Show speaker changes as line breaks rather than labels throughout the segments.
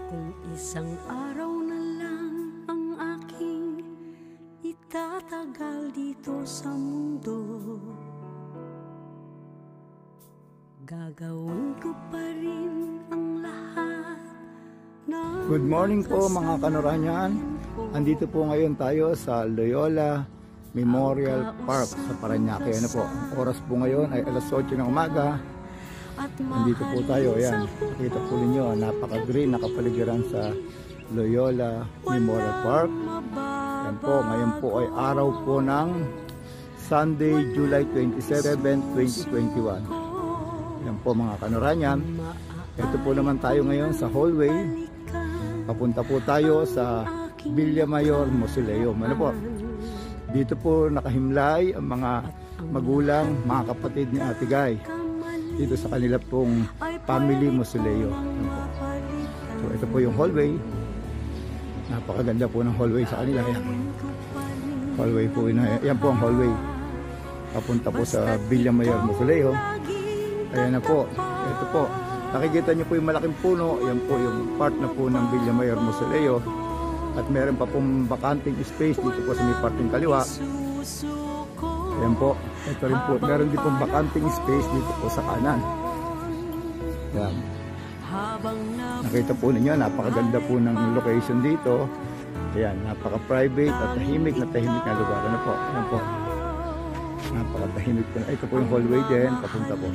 Kung isang araw na lang ang aking itatagal dito sa mundo, gagawin ko pa rin ang lahat na...
Good morning po mga Kanoranyan. Andito po ngayon tayo sa Loyola Memorial Park sa Parañaque. Ano po, ang oras po ngayon ay alas 8 ng umaga. Nandito po tayo, ayan. Nakita po ninyo, napaka-green, nakapaligiran sa Loyola Memorial Park. Ayan po, ngayon po ay araw po ng Sunday, July 27, 2021. Ayan po mga Kanoranyan. Ito po naman tayo ngayon sa hallway. Papunta po tayo sa Villamayor Mausoleum. Ano po? Dito po nakahimlay ang mga magulang, mga kapatid ni Ate Guy. Dito sa kanila pong family mausoleo. So ito po yung hallway. Napakaganda po ng hallway sa kanila. Ayan. Hallway po yun. Yan po ang hallway. Papunta po sa Villamayor Mausoleum. Ayan na po. Ito po. Nakikita nyo po yung malaking puno. Yan po yung part na po ng Villamayor Mausoleum. At meron pa pong bakanting space dito po sa may parting kaliwa. Ayan po. Ito rin po. Meron din pong bakanting space dito po sa kanan. Ayan. Nakita po ninyo, napakaganda po ng location dito. Ayan, napaka-private at tahimik na lugar. Ano po? Ayan po. Napaka-tahimik po. Ito po yung hallway din. Papunta po.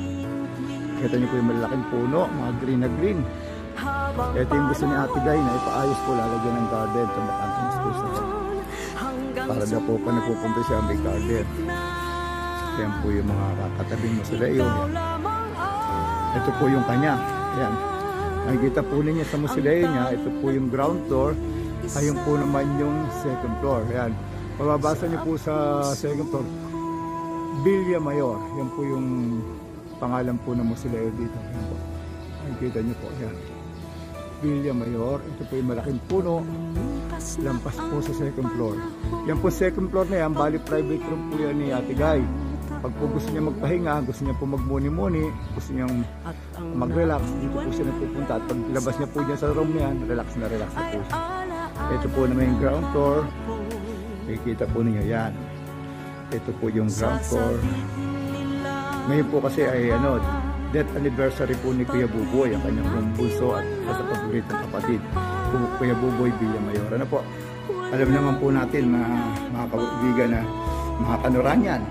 Kita nyo po yung malaking puno. Mga green na green. Ito yung gusto ni Ate Guy na ipaayos po, lalagyan ng garden sa bakanting space na po. Para daw po pa napupunta siya may garden. Ayan po yung mga katabing mausoleo. Ito po yung kanya. Ayan. Nakikita po ninyo sa mausoleo niya. Ito po yung ground floor. Ayun po naman yung second floor. Ayan. Pababasa niyo po sa second floor, Villamayor. Yan po yung pangalan po ng mausoleo dito. Ayan po. Nakikita niyo po. Ayan. Villamayor. Ito po yung malaking puno. Lampas po sa second floor. Yan po second floor na yan. Bali private room po yan ni Ate Guy. Pag po gusto niya magpahinga, gusto niya po magmuni-muni, gusto niya mag-relax, dito po siya nagpupunta. At pag labas niya po dyan sa room niya, relax na po siya. Ito po naman yung ground floor. Nakikita po niyo yan. Ito po yung ground floor. Ngayon po kasi ay death anniversary po ni Kuya Buboy, ang kanyang bunso at sa paboritong kapatid, Kuya Buboy Villamayor. Ano po? Alam naman po natin mga kaibigan na mga Kanoranyan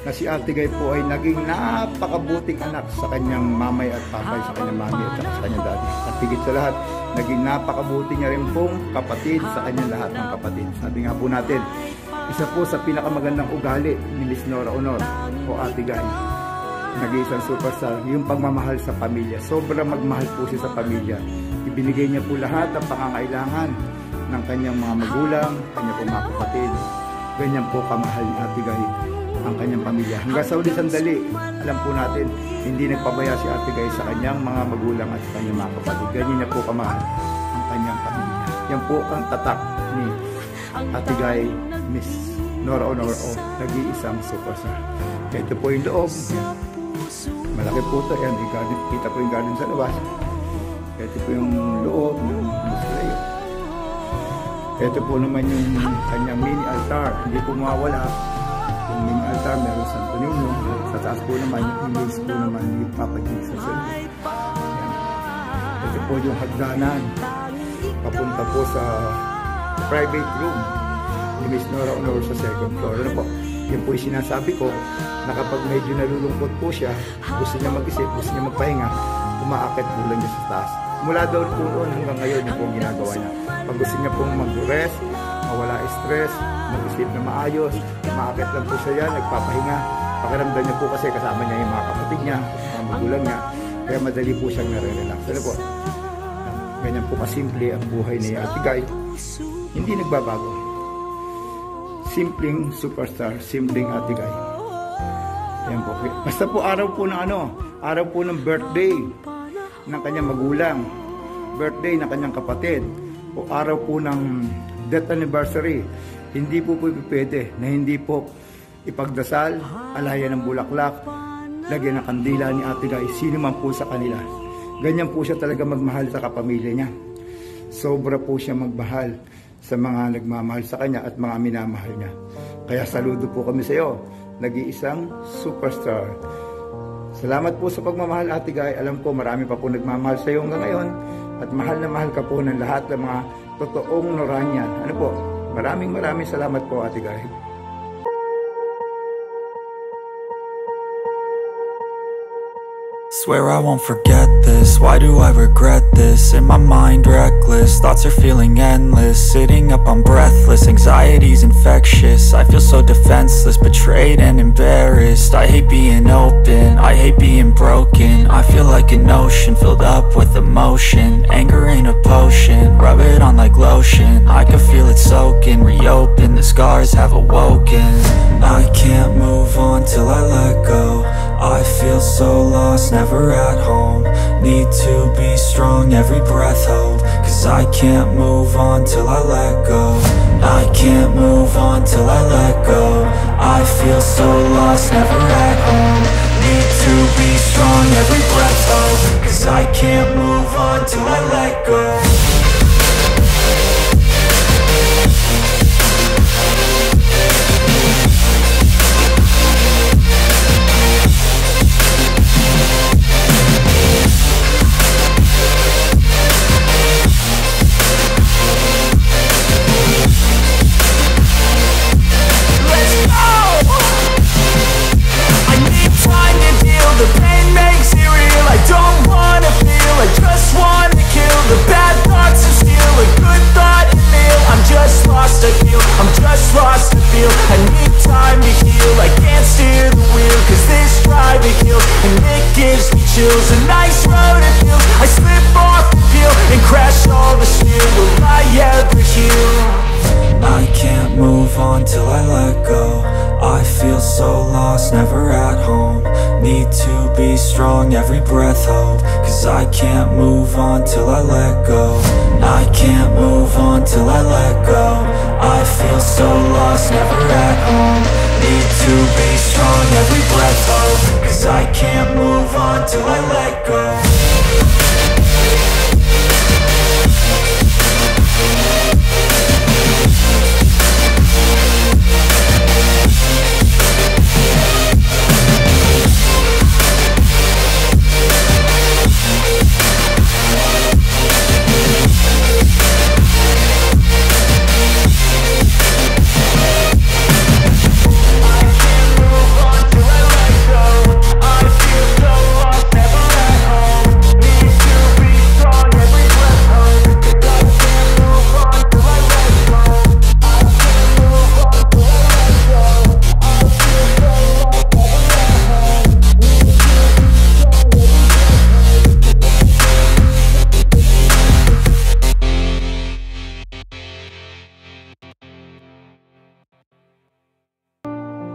na si Ate Guy po ay naging napakabuting anak sa kanyang mamay at papay, sa kanyang mami at sa kanyang daddy. At higit sa lahat, naging napakabuti niya rin pong kapatid sa kanyang lahat ng kapatid. Sabi nga po natin, isa po sa pinakamagandang ugali ni Miss Nora Honor o Ate Guy, nag-iisang superstar, yung pagmamahal sa pamilya. Sobrang magmahal po siya sa pamilya. Ibinigay niya po lahat ng pangangailangan ng kanyang mga magulang, kanyang po mga kapatid. Ganyan po kamahal ni Ate Guy ang kanyang pamilya. Hanggang sa uli sandali, alam po natin, hindi nagpabaya si Ate Guy sa kanyang mga magulang at sa kanyang mga kapatid. Ganyan niya po kamahal ang kanyang pamilya. Yan po ang tatak ni Ate Guy, Miss Nora Honor o nag-iisang superstar. Ito po yung loob. Malaki po ito. Yan, kita po yung garden sa labas. Ito po yung loob ng mausoleo. Ito po naman yung kanyang mini altar. Hindi po mawawala. Yung mini altar, meron Santo Niño. Sa taas po naman, yung image po naman ni Papa Jesus. Ito po yung hagdanan. Papunta po sa private room ni Miss Nora Honor sa second floor. Ano po? Yan po yung sinasabi ko na kapag medyo nalulungkot po siya, gusto niya mag-isip, gusto niya magpahinga, umaakit po lang niya sa taas. Mula daw po noon hanggang ngayon yung pong ginagawa niya. Pag gusto niya pong mag-rest, mawala stress, mag-isip na maayos, umaakit lang po siya yan, nagpapahinga. Pakiramdam niya po kasi kasama niya yung mga kapatid niya, mga magulang niya, kaya madali po siyang nare-relax. Ano po? Ganyan po kasimple ang buhay ni Ate Guy. Hindi nagbabago. Simpleng superstar, simpleng Ate Guy. Yan po. Basta po araw po ng araw po ng birthday ng kanyang magulang, birthday ng kanyang kapatid, o araw po ng death anniversary, hindi po pwede na hindi po ipagdasal, alayan ng bulaklak, lagyan ng kandila ni Ate Guy, sino man po sa kanila. Ganyan po siya talaga magmahal sa kapamilya niya. Sobra po siya magmahal sa mga nagmamahal sa kanya at mga minamahal niya. Kaya saludo po kami sa iyo, nag-iisang superstar. Salamat po sa pagmamahal, Ate Guy. Alam ko marami pa po nagmamahal sa iyo hanggang ngayon at mahal na mahal ka po ng lahat ng mga totoong Noranian. Ano po? Maraming salamat po, Ate Guy.
Swear I won't forget this, why do I regret this? In my mind reckless, thoughts are feeling endless. Sitting up, I'm breathless, anxiety's infectious. I feel so defenseless, betrayed and embarrassed. I hate being open, I hate being broken. I feel like an ocean filled up with emotion. Anger ain't a potion, rub it on like lotion. I can feel it soaking, reopen, the scars have awoken. I can't move on till I let go. I feel so lost, never at home. Need to be strong, every breath hold. Cause I can't move on till I let go. I can't move on till I let go. I feel so lost, never at home. Need to be strong, every breath hold. Cause I can't move on till I let go.
A nice road it feels. I slip off the peel and crash all the steel. Will I ever heal?
I can't move on till I let go. I feel so lost, never at home. Need to be strong, every breath hold. Cause I can't move on till I let go. I can't move on till I let go. I feel so lost, never at home. Need to be strong, every breath hold. Cause I can't move on till I let go.